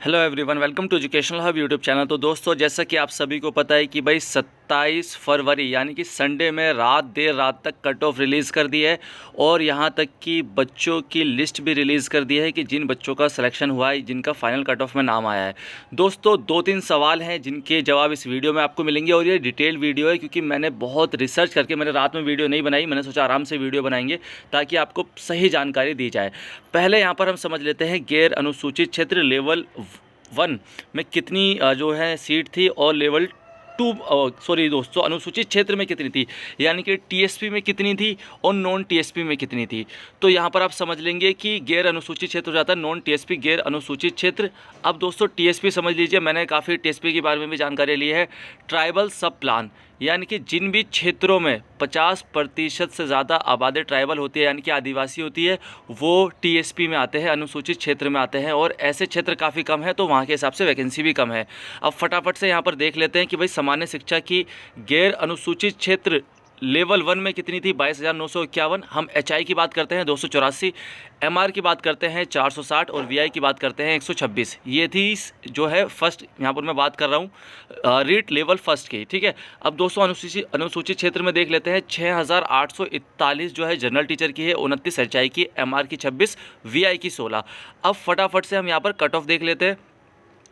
Hello everyone, welcome to educational hub YouTube channel. तो दोस्तों, जैसा कि आप सभी को पता है कि भाई 27 फरवरी यानी कि संडे में देर रात तक कट ऑफ रिलीज़ कर दी है और यहाँ तक कि बच्चों की लिस्ट भी रिलीज़ कर दी है कि जिन बच्चों का सिलेक्शन हुआ है, जिनका फाइनल कट ऑफ में नाम आया है। दोस्तों, 2-3 सवाल हैं जिनके जवाब इस वीडियो में आपको मिलेंगे और ये डिटेल वीडियो है क्योंकि मैंने बहुत रिसर्च करके, मैंने रात में वीडियो नहीं बनाई, मैंने सोचा आराम से वीडियो बनाएंगे ताकि आपको सही जानकारी दी जाए। पहले यहाँ पर हम समझ लेते हैं गैर अनुसूचित क्षेत्र लेवल 1 में कितनी जो है सीट थी और लेवल 2 सॉरी दोस्तों, अनुसूचित क्षेत्र में कितनी थी, यानी कि टीएसपी में कितनी थी और नॉन टीएसपी में कितनी थी। तो यहाँ पर आप समझ लेंगे कि गैर अनुसूचित क्षेत्र हो जाता है नॉन टीएसपी गैर अनुसूचित क्षेत्र। अब दोस्तों टीएसपी समझ लीजिए, मैंने काफ़ी टीएसपी के बारे में भी जानकारी ली है। ट्राइबल सब प्लान, यानी कि जिन भी क्षेत्रों में 50% से ज़्यादा आबादी ट्राइबल होती है यानी कि आदिवासी होती है, वो टीएसपी में आते हैं, अनुसूचित क्षेत्र में आते हैं। और ऐसे क्षेत्र काफ़ी कम है तो वहाँ के हिसाब से वैकेंसी भी कम है। अब फटाफट से यहाँ पर देख लेते हैं कि भाई सामान्य शिक्षा की गैर अनुसूचित क्षेत्र लेवल 1 में कितनी थी, 22,951। हम एचआई की बात करते हैं 284, एमआर की बात करते हैं 460 और वीआई की बात करते हैं 126। ये थी जो है फर्स्ट, यहाँ पर मैं बात कर रहा हूँ रीट लेवल फर्स्ट की, ठीक है। अब दोस्तों अनुसूचित क्षेत्र में देख लेते हैं 6,841 जो है जनरल टीचर की है, 29 एचआई की, एमआर की 26, वीआई की 16। अब फटाफट से हम यहाँ पर कट ऑफ देख लेते हैं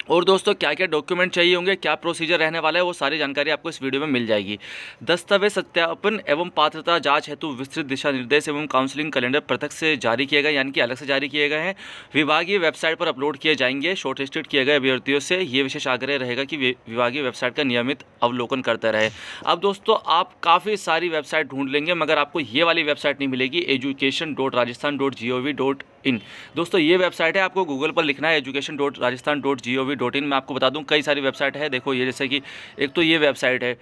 और दोस्तों क्या क्या डॉक्यूमेंट चाहिए होंगे, क्या प्रोसीजर रहने वाला है, वो सारी जानकारी आपको इस वीडियो में मिल जाएगी। दस्तावेज सत्यापन एवं पात्रता जांच हेतु विस्तृत दिशा निर्देश एवं काउंसलिंग कैलेंडर पृथक से जारी किए गए, यानी कि अलग से जारी किए गए हैं। विभागीय वेबसाइट पर अपलोड किए जाएंगे। शॉर्टलिस्टेड किए गए अभ्यर्थियों से ये विशेष आग्रह रहेगा कि विभागीय वेबसाइट का नियमित अवलोकन करते रहे। अब दोस्तों, आप काफ़ी सारी वेबसाइट ढूंढ लेंगे मगर आपको ये वाली वेबसाइट नहीं मिलेगी, education.rajasthan.gov.in। दोस्तों, ये वेबसाइट है, आपको गूगल पर लिखना है education.rajasthan.gov.in। मैं आपको बता दूं कई सारी वेबसाइट है। देखो ये जैसे कि एक तो ये वेबसाइट है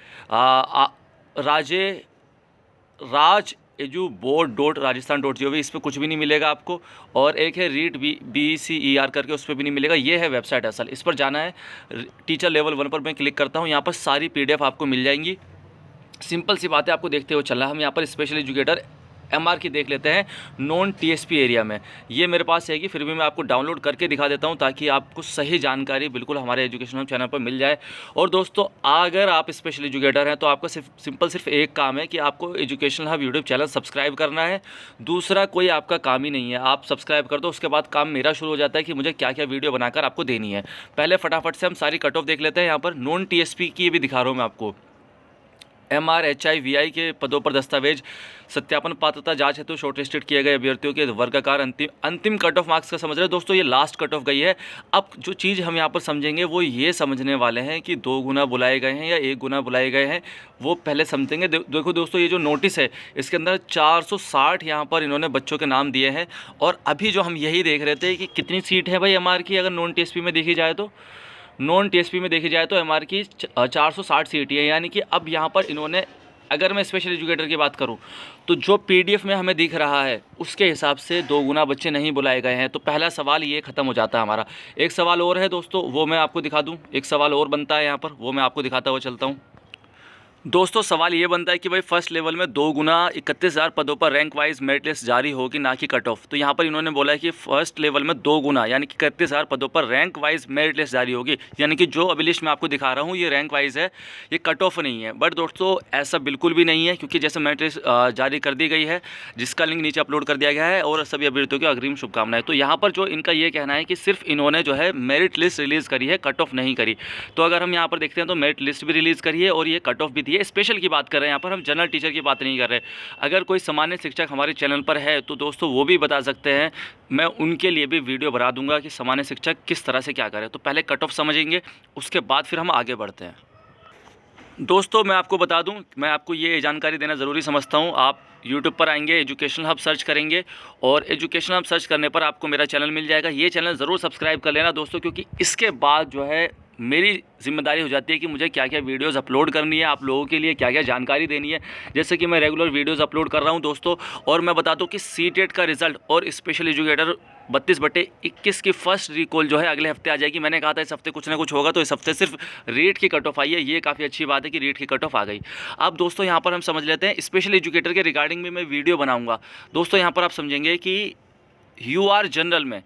Raj edu board dot Rajasthan dot G O V, इस पर कुछ भी नहीं मिलेगा आपको। और एक है रीट BCER करके, उस पर भी नहीं मिलेगा। ये है वेबसाइट असल, इस पर जाना है। टीचर लेवल 1 पर मैं क्लिक करता हूँ, यहाँ पर सारी PDF आपको मिल जाएंगी। सिंपल सी बात है, आपको देखते हुए चलना है। हम यहाँ पर स्पेशल एजुकेटर एमआर की देख लेते हैं नॉन टीएसपी एरिया में। ये मेरे पास है कि फिर भी मैं आपको डाउनलोड करके दिखा देता हूं ताकि आपको सही जानकारी बिल्कुल हमारे एजुकेशन हब चैनल पर मिल जाए। और दोस्तों, अगर आप स्पेशल एजुकेटर हैं तो आपका सिर्फ एक काम है कि आपको education hub YouTube channel subscribe करना है। दूसरा कोई आपका काम ही नहीं है। आप सब्सक्राइब कर दो, उसके बाद काम मेरा शुरू हो जाता है कि मुझे क्या क्या वीडियो बनाकर आपको देनी है। पहले फटाफट से हम सारी कट ऑफ देख लेते हैं। यहाँ पर नॉन टीएसपी की भी दिखा रहा हूँ मैं आपको। एमआर HI VI के पदों पर दस्तावेज सत्यापन पात्रता जांच हेतु शॉर्टलिस्टेड किए गए अभ्यर्थियों के वर्गाकार अंतिम कट ऑफ मार्क्स का समझ रहे हैं दोस्तों। ये लास्ट कट ऑफ गई है। अब जो चीज़ हम यहाँ पर समझेंगे वो ये समझने वाले हैं कि 2 गुना बुलाए गए हैं या 1 गुना बुलाए गए हैं, वो पहले समझेंगे। देखो दोस्तों, ये जो नोटिस है इसके अंदर 460 यहाँ पर इन्होंने बच्चों के नाम दिए हैं। और अभी जो हम यही देख रहे थे कि कितनी सीट है भाई एमआर की, अगर नॉन टीएसपी में देखी जाए तो नॉन टीएसपी में देखी जाए तो एमआर की 460 सीट है। यानी कि अब यहाँ पर इन्होंने, अगर मैं स्पेशल एजुकेटर की बात करूँ तो जो PDF में हमें दिख रहा है उसके हिसाब से 2 गुना बच्चे नहीं बुलाए गए हैं। तो पहला सवाल ये ख़त्म हो जाता है हमारा। एक सवाल और है दोस्तों, वो मैं आपको दिखा दूँ। एक सवाल और बनता है यहाँ पर, वो मैं आपको दिखाता हुआ चलता हूँ। दोस्तों, सवाल ये बनता है कि भाई फर्स्ट लेवल में 2 गुना 31,000 पदों पर रैंक वाइज मेरिट लिस्ट जारी होगी, ना कि कट ऑफ। तो यहाँ पर इन्होंने बोला है कि फर्स्ट लेवल में 2 गुना यानी कि 31,000 पदों पर रैंक वाइज मेरिट लिस्ट जारी होगी। यानी कि जो अभी लिस्ट मैं आपको दिखा रहा हूँ ये रैंक वाइज है, ये कट ऑफ नहीं है। बट दोस्तों, ऐसा बिल्कुल भी नहीं है क्योंकि जैसे मेरिट लिस्ट जारी कर दी गई है, जिसका लिंक नीचे अपलोड कर दिया गया है, और सभी अभ्यर्थियों की अग्रिम शुभकामनाएं। तो यहाँ पर जो इनका ये कहना है कि सिर्फ इन्होंने जो है मेरिट लिस्ट रिलीज़ करी है, कट ऑफ नहीं करी। तो अगर हम यहाँ पर देखते हैं तो मेरिट लिस्ट भी रिलीज़ करी है और ये कट ऑफ भी दी है। स्पेशल की बात कर रहे हैं यहाँ पर, हम जनरल टीचर की बात नहीं कर रहे। अगर कोई सामान्य शिक्षक हमारे चैनल पर है तो दोस्तों वो भी बता सकते हैं, मैं उनके लिए भी वीडियो बना दूंगा कि सामान्य शिक्षक किस तरह से क्या करे। तो पहले कट ऑफ समझेंगे, उसके बाद फिर हम आगे बढ़ते हैं। दोस्तों, मैं आपको बता दूं, मैं आपको ये जानकारी देना ज़रूरी समझता हूं। आप यूट्यूब पर आएंगे, एजुकेशनल हब सर्च करेंगे और एजुकेशनल हब सर्च करने पर आपको मेरा चैनल मिल जाएगा। ये चैनल ज़रूर सब्सक्राइब कर लेना दोस्तों, क्योंकि इसके बाद जो है मेरी जिम्मेदारी हो जाती है कि मुझे क्या क्या वीडियोस अपलोड करनी है, आप लोगों के लिए क्या क्या जानकारी देनी है। जैसे कि मैं रेगुलर वीडियोस अपलोड कर रहा हूं दोस्तों। और मैं बता दूं कि CTET का रिज़ल्ट और स्पेशल एजुकेटर 32/21 की फर्स्ट रिकॉल जो है अगले हफ्ते आ जाएगी। मैंने कहा था इस हफ्ते कुछ ना कुछ होगा, तो इस हफ्ते सिर्फ रीट की कट ऑफ आई है। ये काफ़ी अच्छी बात है कि रीट की कट ऑफ आ गई। अब दोस्तों, यहाँ पर हम समझ लेते हैं, स्पेशल एजुकेटर के रिगार्डिंग में मैं वीडियो बनाऊँगा। दोस्तों, यहाँ पर आप समझेंगे कि UR जनरल में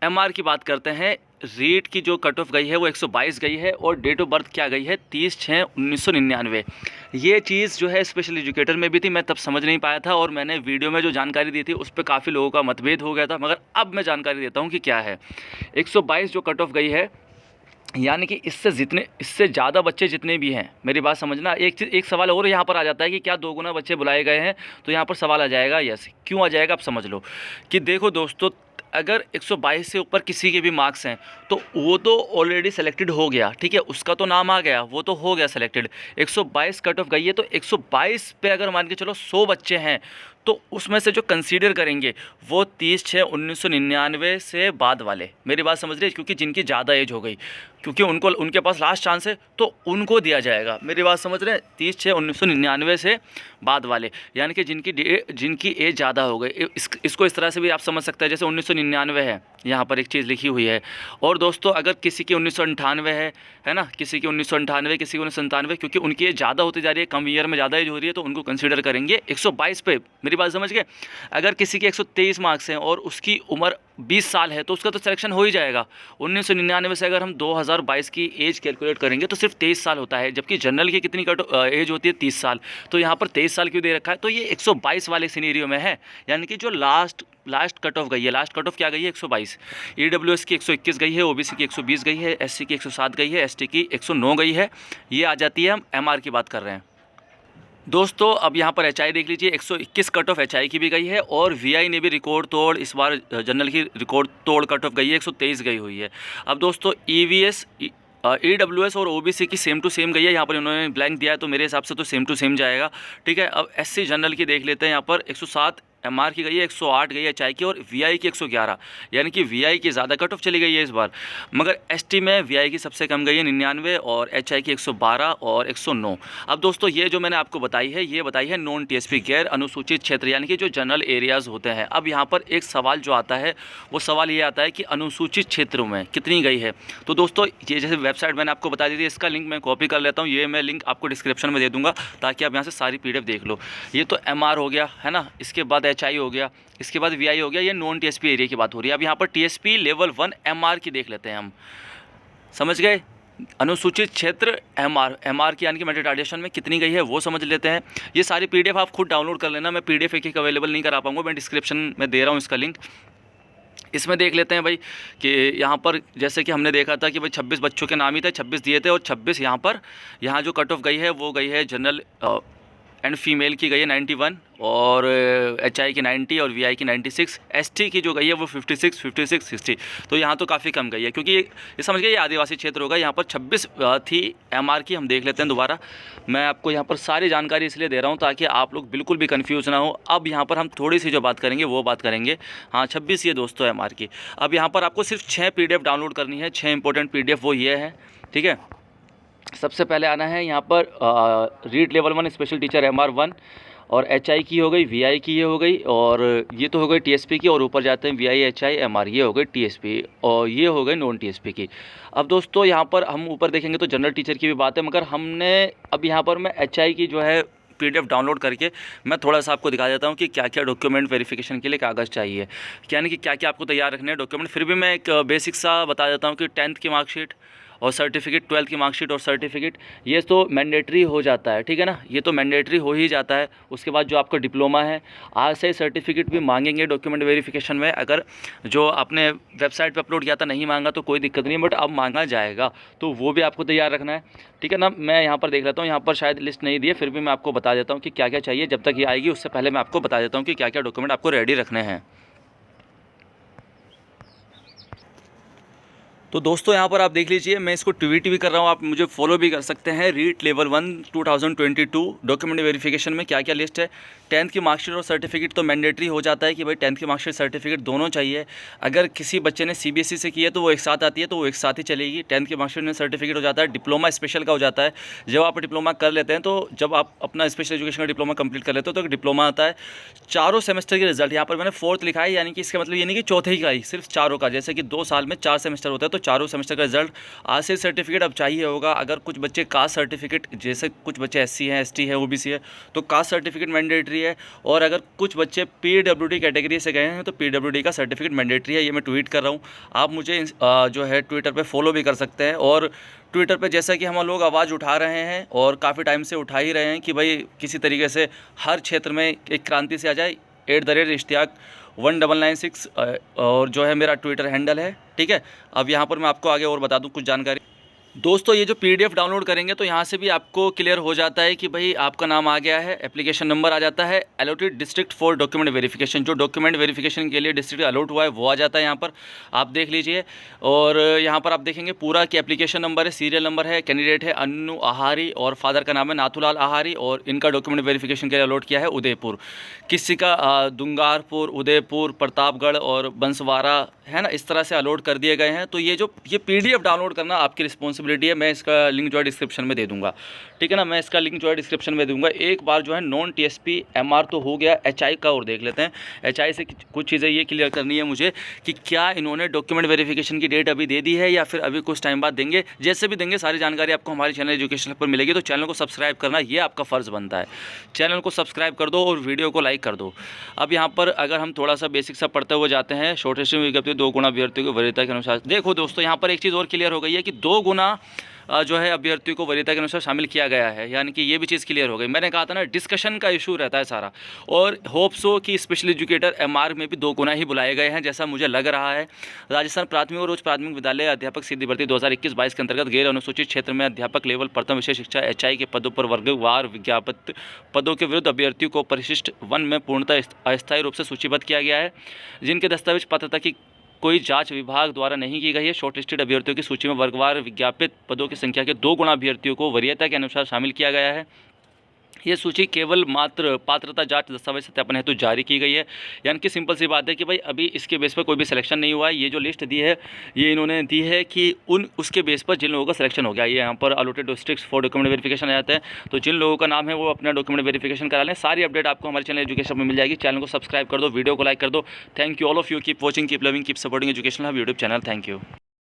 एमआर की बात करते हैं, रीट की जो कट ऑफ गई है वो 122 गई है और डेट ऑफ बर्थ क्या गई है 30/6/1999। ये चीज़ जो है स्पेशल एजुकेटर में भी थी, मैं तब समझ नहीं पाया था और मैंने वीडियो में जो जानकारी दी थी उस पर काफ़ी लोगों का मतभेद हो गया था, मगर अब मैं जानकारी देता हूँ कि क्या है। 122 जो कट ऑफ गई है, यानी कि इससे ज़्यादा बच्चे जितने भी हैं, मेरी बात समझना। एक सवाल और यहाँ पर आ जाता है कि क्या 2 गुना बच्चे बुलाए गए हैं, तो यहाँ पर सवाल आ जाएगा यस, क्यों आ जाएगा आप समझ लो कि देखो दोस्तों, अगर 122 से ऊपर किसी के भी मार्क्स हैं तो वो तो ऑलरेडी सेलेक्टेड हो गया, ठीक है, उसका तो नाम आ गया, वो तो हो गया सेलेक्टेड। 122 कट ऑफ गई है तो 122 पे अगर मान के चलो 100 बच्चे हैं तो उसमें से जो कंसीडर करेंगे वो 30/6/1999 से बाद वाले, मेरी बात समझ रही है, क्योंकि जिनकी ज़्यादा एज हो गई, क्योंकि उनके पास लास्ट चांस है तो उनको दिया जाएगा, मेरी बात समझ रहे हैं। 30/6/1999 से बाद वाले, यानी कि जिनकी एज ज़्यादा हो गई। इसको इस तरह से भी आप समझ सकते हैं, जैसे 1999 है, यहाँ पर एक चीज़ लिखी हुई है। और दोस्तों अगर किसी की 1998 है ना, किसी की 1998, किसी की 1997, क्योंकि उनकी एज ज़्यादा होती जा रही है, कम ईयर में ज़्यादा एज हो रही है, तो उनको कंसीडर करेंगे 122 पे, मेरी बात समझ गए। अगर किसी के 123 मार्क्स हैं और उसकी उम्र 20 साल है तो उसका तो सिलेक्शन हो ही जाएगा। 1999 से अगर हम 2022 की एज कैलकुलेट करेंगे तो सिर्फ 23 साल होता है, जबकि जनरल की कितनी एज होती है 30 साल, तो यहाँ पर 23 साल क्यों दे रखा है, तो ये 122 वाले सिनेरियो में है, यानी कि जो लास्ट कट ऑफ गई है, लास्ट कट ऑफ क्या गई है 122। EWS की 121 गई है, OBC की 120 गई है, SC की 107 गई है, ST की 109 गई है, ये आ जाती है। हम MR की बात कर रहे हैं दोस्तों। अब यहाँ पर HI देख लीजिए, 121 कट ऑफ HI की भी गई है और VI ने भी रिकॉर्ड तोड़, इस बार जनरल की रिकॉर्ड तोड़ कट ऑफ गई है, 123 गई हुई है। अब दोस्तों EVS EWS और OBC की सेम टू सेम गई है, यहाँ पर इन्होंने ब्लैंक दिया है तो मेरे हिसाब से तो सेम टू सेम जाएगा, ठीक है। अब SC जनरल की देख लेते हैं, यहाँ पर 107 MR की गई है, 108 गई है HI की और VI की 111, यानी कि VI की ज़्यादा कट ऑफ चली गई है इस बार, मगर ST में VI की सबसे कम गई है 99 और HI की 112 और 109। अब दोस्तों ये जो मैंने आपको बताई है, ये बताई है नॉन TSP गैर अनुसूचित क्षेत्र, यानी कि जो जनरल एरियाज़ होते हैं। अब यहाँ पर एक सवाल जो आता है वो सवाल ये आता है कि अनुसूचित क्षेत्रों में कितनी गई है। तो दोस्तों ये जैसे वेबसाइट मैंने आपको बता दी थी, इसका लिंक मैं कॉपी कर लेता हूँ, ये मैं लिंक आपको डिस्क्रिप्शन में दे दूँगा ताकि आप यहाँ से सारी PDF देख लो। ये तो MR हो गया है ना, इसके बाद HI हो गया, इसके बाद VI हो गया, ये नॉन TSP एरिया की बात हो रही है। अब यहाँ पर TSP लेवल 1 MR की देख लेते हैं हम, समझ गए। अनुसूचित क्षेत्र MR की यानी कि मेटाडाटा में कितनी गई है वो समझ लेते हैं। ये सारी PDF आप खुद डाउनलोड कर लेना, मैं PDF एक अवेलेबल नहीं करा पाऊँगा, मैं डिस्क्रिप्शन में दे रहा हूँ इसका लिंक। इसमें देख लेते हैं भाई कि यहाँ पर जैसे कि हमने देखा था कि भाई 26 बच्चों के नाम ही थे, 26 दिए थे और 26 यहाँ जो कट ऑफ गई है वो गई है जनरल एंड फीमेल की गई है 91 और HI की 90 और VI की 96, ST की जो गई है वो 56, 60, तो यहाँ तो काफ़ी कम गई है, क्योंकि ये समझ गए ये आदिवासी क्षेत्र होगा। यहाँ पर 26 थी MR की, हम देख लेते हैं दोबारा। मैं आपको यहाँ पर सारी जानकारी इसलिए दे रहा हूँ ताकि आप लोग बिल्कुल भी कन्फ्यूज़ ना हो। अब यहाँ पर हम थोड़ी सी जो बात करेंगे वो बात करेंगे, हाँ 26 ये दोस्तों MR की। अब यहाँ पर आपको सिर्फ 6 PDF डाउनलोड करनी है, 6 इंपॉर्टेंट PDF वो ये है, ठीक है। सबसे पहले आना है यहाँ पर read level 1 special teacher MR 1 और HI की हो गई, VI की ये हो गई और ये तो हो गई TSP की, और ऊपर जाते हैं VI HI MR, ये हो गई TSP और ये हो गई नॉन TSP की। अब दोस्तों यहाँ पर हम ऊपर देखेंगे तो जनरल टीचर की भी बात है, मगर हमने अब यहाँ पर मैं HI की जो है PDF डाउनलोड करके मैं थोड़ा सा आपको दिखा देता हूँ कि क्या क्या डॉक्यूमेंट वेरिफिकेशन के लिए कागज़ चाहिए, यानी कि क्या क्या आपको तैयार रखने हैं डॉक्यूमेंट। फिर भी मैं एक बेसिक सा बता देता हूँ कि 10th की मार्कशीट और सर्टिफिकेट, 12th की मार्कशीट और सर्टिफिकेट, ये तो मैंडेटरी हो जाता है, ठीक है ना, ये तो मैंडेटरी हो ही जाता है। उसके बाद जो आपका डिप्लोमा है, आज से सर्टिफिकेट भी मांगेंगे डॉक्यूमेंट वेरिफिकेशन में। अगर जो आपने वेबसाइट पे अपलोड किया था नहीं मांगा तो कोई दिक्कत नहीं है, बट अब मांगा जाएगा तो वो भी आपको तैयार रखना है, ठीक है ना। मैं यहाँ पर देख लेता हूँ, यहाँ पर शायद लिस्ट नहीं दी है, फिर भी मैं आपको बता देता हूँ कि क्या क्या चाहिए। जब तक ये आएगी उससे पहले मैं आपको बता देता हूँ कि क्या क्या डॉक्यूमेंट आपको रेडी रखने हैं। तो दोस्तों यहाँ पर आप देख लीजिए, मैं इसको ट्वीट भी कर रहा हूँ, आप मुझे फॉलो भी कर सकते हैं। रीट लेवल 1 2022 डॉक्यूमेंट वेरिफिकेशन में क्या क्या लिस्ट है। 10th की मार्कशीट और सर्टिफिकेट तो मैंडेटरी हो जाता है कि भाई 10th की मार्कशीट सर्टिफिकेट दोनों चाहिए। अगर किसी बच्चे ने CBSE से की है तो वो एक साथ आती है, तो वो एक साथ ही चलेगी। 10th की मार्कशीट में सर्टिफिकेट हो जाता है। डिप्लोमा स्पेशल का हो जाता है, जब आप डिप्लोमा कर लेते हैं तो जब आप अपना स्पेशल एजुकेशन का डिप्लोमा कंप्लीट कर लेते हो तो डिप्लोमा आता है। चारों सेमेस्टर के रिजल्ट, यहाँ पर मैंने 4th लिखा है, यानी कि इसका मतलब ये नहीं कि चौथे ही का ही, सिर्फ चारों का। जैसे कि 2 साल में 4 सेमेस्टर होता है तो चारों सेमेस्टर का रिजल्ट। आज से सर्टिफिकेट अब चाहिए होगा। अगर कुछ बच्चे कास्ट सर्टिफिकेट, जैसे कुछ बच्चे SC हैं, ST है, OBC है, तो कास्ट सर्टिफिकेट मैंडेटरी है। और अगर कुछ बच्चे PWD कैटेगरी से गए हैं तो PWD का सर्टिफिकेट मैंडेटरी है। ये मैं ट्वीट कर रहा हूँ, आप मुझे जो है ट्विटर पर फॉलो भी कर सकते हैं। और ट्विटर पे जैसा कि हम लोग आवाज़ उठा रहे हैं और काफ़ी टाइम से उठा ही रहे हैं कि भाई किसी तरीके से हर क्षेत्र में एक क्रांति से आ जाए, @ishtiaq1996 और जो है मेरा ट्विटर हैंडल है, ठीक है। अब यहाँ पर मैं आपको आगे और बता दूँ कुछ जानकारी। दोस्तों ये जो PDF डाउनलोड करेंगे तो यहाँ से भी आपको क्लियर हो जाता है कि भाई आपका नाम आ गया है, एप्लीकेशन नंबर आ जाता है, allotted district for document verification, जो डॉक्यूमेंट वेरिफिकेशन के लिए डिस्ट्रिक्ट अलॉट हुआ है वो आ जाता है यहाँ पर, आप देख लीजिए। और यहाँ पर आप देखेंगे पूरा कि एप्लीकेशन नंबर है, सीरियल नंबर है, कैंडिडेट है अन्नू आहारी और फादर का नाम है नाथूलाल आहारी और इनका डॉक्यूमेंट वेरिफिकेशन के लिए अलॉट किया है उदयपुर, किसी का दुंगारपुर, उदयपुर, प्रतापगढ़ और बंसवाड़ा है ना, इस तरह से अलॉट कर दिए गए हैं। तो ये PDF डाउनलोड करना आपकी रिस्पॉन्सिबिलिटी है। मैं इसका लिंक जो है डिस्क्रिप्शन में दे दूंगा, ठीक है ना, मैं इसका लिंक जो है डिस्क्रिप्शन में दूंगा। एक बार जो है नॉन TSP MR तो हो गया, HI का और देख लेते हैं। HI से कुछ चीज़ें ये क्लियर करनी है मुझे कि क्या इन्होंने डॉक्यूमेंट वेरिफिकेशन की डेट अभी दे दी है या फिर अभी कुछ टाइम बाद देंगे। जैसे भी देंगे सारी जानकारी आपको हमारे चैनल एजुकेशन पर मिलेगी। तो चैनल को सब्सक्राइब करना ये आपका फ़र्ज़ बनता है, चैनल को सब्सक्राइब कर दो और वीडियो को लाइक कर दो। अब यहाँ पर अगर हम थोड़ा सा बेसिक सा पढ़ते हुए जाते हैं, शॉर्टेस्ट विज्ञप्ति 2 गुना अभ्यर्थियों की वरीयता के अनुसार। देखो दोस्तों यहाँ पर एक चीज़ और क्लियर हो गई है कि 2 गुना जो है अभ्यर्थियों को वरीयता के अनुसार शामिल किया गया है, यानी कि ये भी चीज़ क्लियर हो गई। मैंने कहा था ना डिस्कशन का इशू रहता है सारा, और होप सो कि स्पेशल एजुकेटर MR में भी 2 गुना ही बुलाए गए हैं जैसा मुझे लग रहा है। राजस्थान प्राथमिक और उच्च प्राथमिक विद्यालय अध्यापक सीधी भर्ती 2021-22 के अंतर्गत गैर अनुसूचित क्षेत्र में अध्यापक लेवल प्रथम विषय शिक्षा HI के पदों पर वर्गवार विज्ञापित पदों के विरुद्ध अभ्यर्थियों को परिशिष्ट 1 में पूर्णतः अस्थायी रूप से सूचीबद्ध किया गया है, जिनके दस्तावेज पात्रता की कोई जांच विभाग द्वारा नहीं की गई है। शॉर्टलिस्टेड अभ्यर्थियों की सूची में वर्गवार विज्ञापित पदों की संख्या के 2 गुना अभ्यर्थियों को वरीयता के अनुसार शामिल किया गया है। ये सूची केवल मात्र पात्रता जांच दस्तावेज सत्यापन हेतु जारी की गई है, यानी कि सिंपल सी बात है कि भाई अभी इसके बेस पर कोई भी सिलेक्शन नहीं हुआ है। ये जो लिस्ट दी है ये इन्होंने दी है कि उसके बेस पर जिन लोगों का सिलेक्शन हो गया, ये यहाँ पर allotted districts for document verification आ जाते हैं। तो जिन लोगों का नाम है वो अपना डॉक्यूमेंट वेरिफिकेशन करा लें। सारी अपडेट आपको हमारे चैनल एजुकेशन में मिल जाएगी। चैनल को सब्सक्राइब कर दो, वीडियो को लाइक कर दो। Thank you all of you, keep watching, keep loving, keep supporting educational YouTube channel. Thank you.